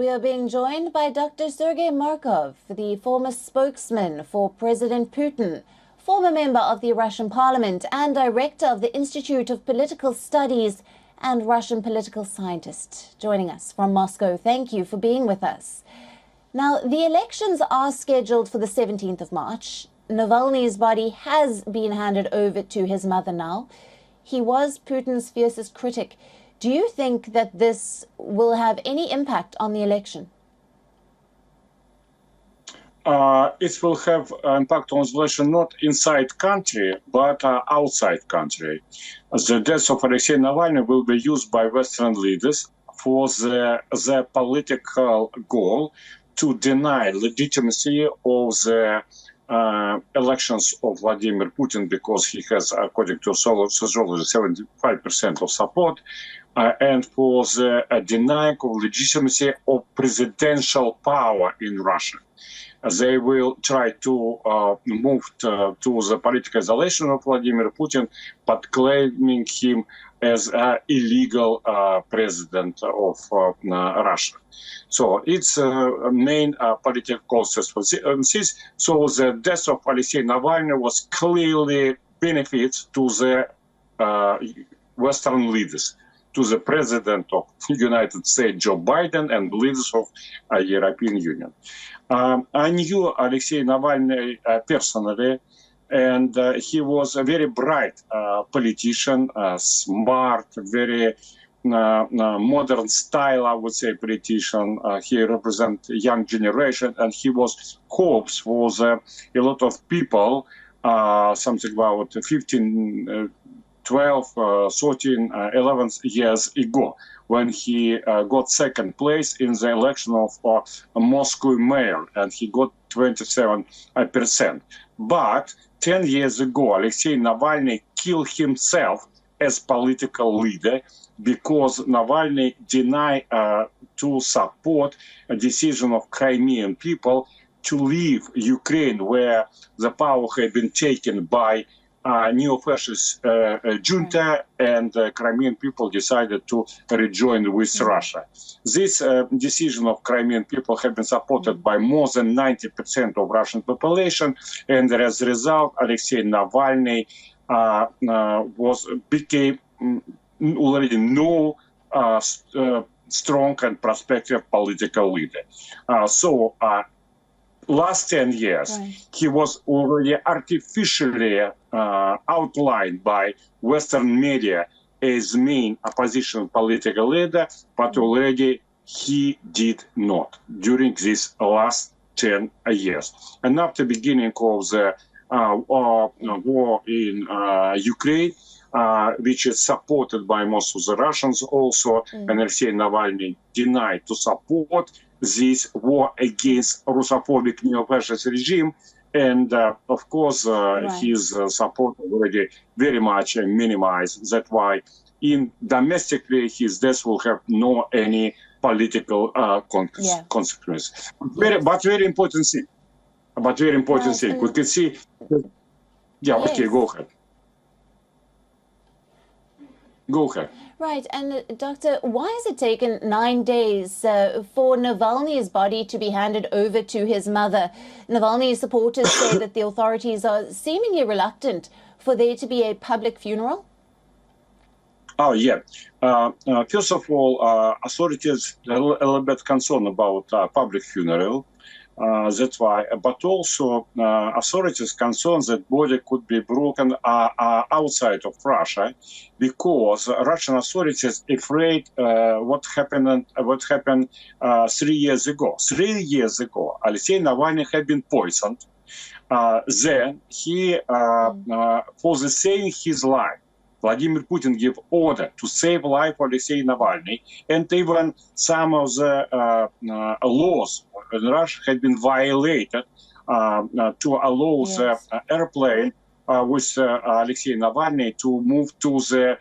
we are being joined by Dr. Sergei Markov, the former spokesman for President Putin, former member of the Russian parliament and director of the Institute of Political Studies and Russian political scientist, joining us from Moscow. Thank you for being with us. Now, the elections are scheduled for the 17th of March. Navalny's body has been handed over to his mother now. He was Putin's fiercest critic. Do you think that this will have any impact on the election? It will have impact on the election not inside country, but outside country. The death of Alexei Navalny will be used by Western leaders for the political goal to deny legitimacy of the elections of Vladimir Putin, because he has, according to sociology, 75% of support, and for the denying of legitimacy of presidential power in Russia. They will try to move to the political isolation of Vladimir Putin, but claiming him as an illegal president of Russia. So it's main political causes for this. So the death of Alexei Navalny was clearly benefits to the Western leaders, to the president of the United States, Joe Biden, and leaders of European Union. I knew Alexei Navalny personally, and he was a very bright politician, smart, very modern style, I would say, politician. He represents young generation, and he was hopes for a lot of people, something about 15, 12, 13, 11 years ago, when he got second place in the election of Moscow mayor, and he got 27%. But 10 years ago, Alexei Navalny killed himself as political leader because Navalny denied to support a decision of Crimean people to leave Ukraine, where the power had been taken by neo-fascist junta, and Crimean people decided to rejoin with Russia. This decision of Crimean people have been supported by more than 90% of Russian population, and as a result, Alexei Navalny became already no strong and prospective political leader. Last 10 years, he was already artificially outlined by Western media as main opposition political leader, but already he did not during these last 10 years. And after the beginning of the war in Ukraine, which is supported by most of the Russians also, and Alexei Navalny denied to support this war against Russophobic neo-fascist regime. And of course, his support already very much minimized. That's why domestically, his death will have no any political consequence. But very important thing. We can see. Okay, go ahead. Go ahead. Right, and Doctor, why has it taken 9 days for Navalny's body to be handed over to his mother? Navalny's supporters say that the authorities are seemingly reluctant for there to be a public funeral. Oh, yeah. First of all, authorities are a little bit concerned about public funeral. That's why. But also, authorities concerned that body could be broken outside of Russia, because Russian authorities afraid what happened 3 years ago. 3 years ago, Alexei Navalny had been poisoned. Then he, for the saving his life, Vladimir Putin gave order to save life of Alexei Navalny, and even some of the laws in Russia had been violated to allow the airplane with Alexei Navalny to move to the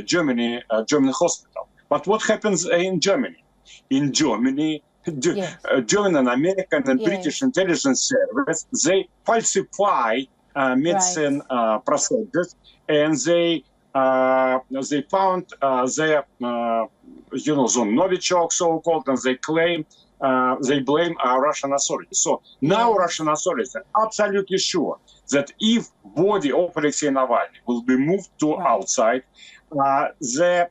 German hospital. But what happens in Germany? In Germany, German and American and British intelligence service, they falsify medicine procedures, and they they found their, the Novichok so-called, and they claim, they blame Russian authorities. So now Russian authorities are absolutely sure that if body of Alexei Navalny will be moved to outside, the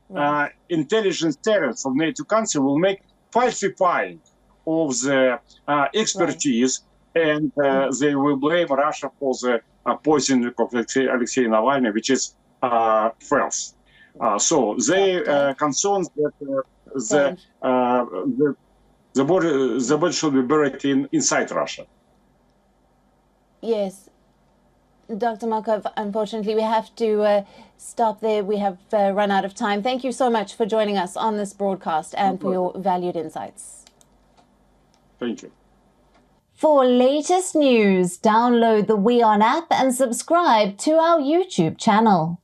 intelligence service of NATO country will make falsifying of the expertise, and they will blame Russia for the poisoning of Alexei Navalny, which is false. So they concerned that the body should be buried inside Russia. Yes. Dr. Markov, unfortunately, we have to stop there. We have run out of time. Thank you so much for joining us on this broadcast and for your valued insights. Thank you. For latest news, download the WION app and subscribe to our YouTube channel.